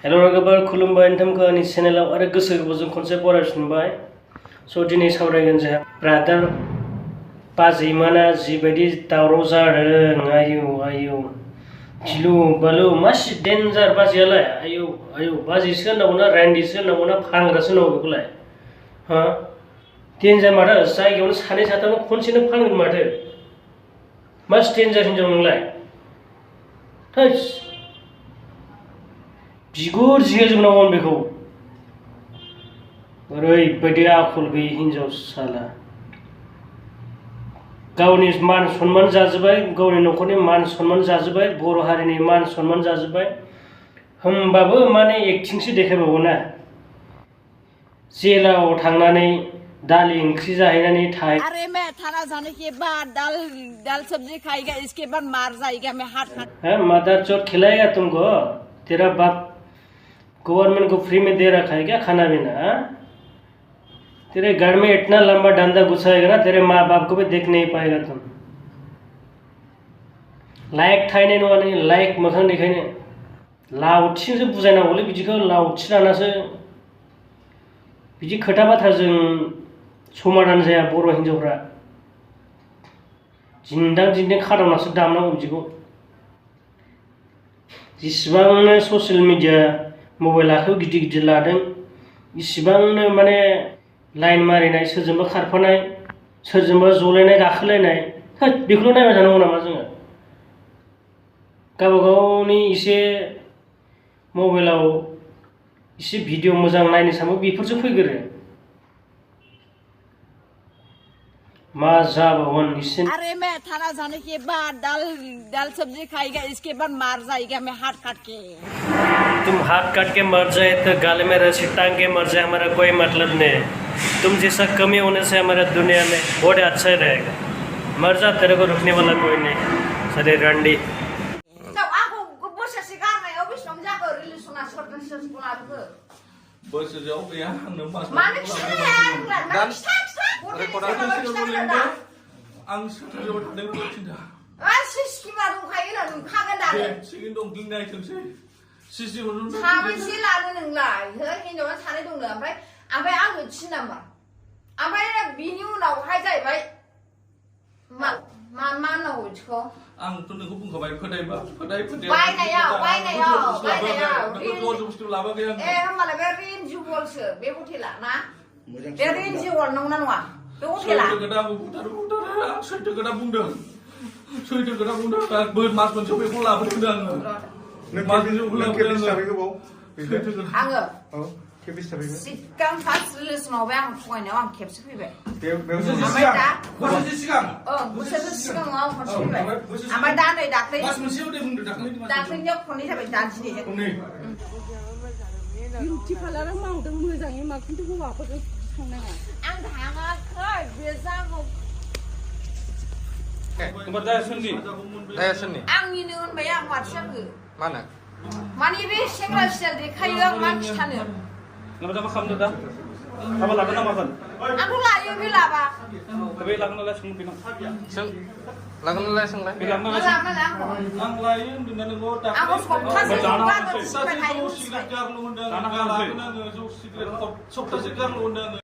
Hello लोगोफोर खुलुमबाय नोंथांमोनखौ आंनि चेनेलाव आरो गोसो गोरबोजों खनसे बरायफिनबाय। स' दिनै सावरायगोन जोंहा ब्रादार बाजैमोना जिबायदि दावराव जादों आयौ गिलु बालु मासि डेन्जार बाजैयालाय आयौ बाजैसो होननांगौ ना रान्दिसो होननांगौ ना फानग्रासो होननांगौ बेखौलाय हा डेन्जार माथो जायगायावनो सानै साथामनो खनसेनो फानगोन माथो मासि डेन्जार हिनजाव नोंलाय थैस बिगुर जिहोजोबनांगौमोन बेखौ ओरैबायदि आखल गैयि हिनजाव साला गावनि मान सन्मान जाजोब्बाय गावनि न'खरनि मान सन्मान जाजोब्बाय बर' हारिनि मान सन्मान जाजोब्बाय होमबाबो माने एक्टिंसो देखायबावो ना जेलाव थांनानै दालि ओंख्रि जाहैनानै थाय अरे मैं थाना जाने के बाद दाल सब्जी खाएगा इसके बाद मार जाएगा मैं हाथ है मदर चोट खिलाएगा तुमको तेरा बाप गवर्नमेंट को फ्री में दे रखा है क्या खाना पीना तेरे घर में इतना लंबा डंडा घुसाएगा ना तेरे माँ बाप को भी देख नहीं पाएगा तुम लायक थायनाय नङा नों लायक मोखां देखायनो लावथिजोंसो बुजायनांगौलै बिदिखौ लावथि लानासो बिदि खोथा बाथ्राजों समाधान जाया बर' हिनजावफ्रा जिन्दां खादावनासो दामनांगौ बिदिखौ जेसेबांनो ससियेल मिडिया मबाइल आखायाव गिदिर लादों इसिबांनो माने लाइन मारिनाय सोरजोंबा खारफानाय सोरजोंबा जलायनाय गाखोलायनाय बेखौल' नायबाय थानांगौ नामा जोङो गावबा गावनि एसे मबाइलाव एसे भिडिअ मोजां नायनो सानबा बेफोरसो फैग्रो मा जाबावगोन इसे अरे मैं थाना जाने के बाद दाल सब्जी खाएगा इसके बाद मार जाएगा मैं हाथ काट के तुम हाथ काट के मर जाए तो गाले में रस्सी टांग के मर जाए हमारा कोई मतलब नहीं तुम जैसा कमी होने से हमारा दुनिया में बहुत अच्छा ही रहेगा मर जा तेरे को रुकने वाला कोई नहीं सरे रंडी साबैसे लानो नोंलाय हिनजावना सानै दंनो ओमफ्राय आंनो 3 नाम्बार ओमफ्राय बिनि उनावहाय जाहैबाय मा नांगौ बिदिखौ आंथ' नोंखौ बुंखाबाय फोथायबा फोथाय बायनायाव बुस्थु लाबोखै आं ए होमबालाय बे रेन्जि वलसो बे हटेला ना बे रेन्जि वल नंगौना नङा बे हटेला सैथो खोथा बुंदों मास मोनसेयाव बेखौ लाबोदों आङो आङो सिगां फार्स्ट रिलेसनाव आं फरायनायाव आं खेबसे फैबाय बोसोरसे सिगाङाव आं खनसे फैबाय ओमफ्राय दा नै दाख्लैनियाव खननै जाबाय दा दिनैजों बिउटि पार्लाराव मावदों मोजाङै मा खिन्थु हौवाफोरजों थांनाङा आं थाङाखै बे जागौ आंनिनो होनबाय आं माथो जाखो माने बे सेंग्रा स्टाइल देखायो आं मा खिथानो मा खालामदो दा हाबा लागोन ना मागोन आंथ' लायो बे लाबा बे लागोन नालाय सोंलाय बे लाबा आं लायो होनदोंना नोंखौ आंखौ सप्तासे जौ सिगारेट गारनो होनदों आङो जौ सिगारेट सप्तासे गारनो होनदों आङो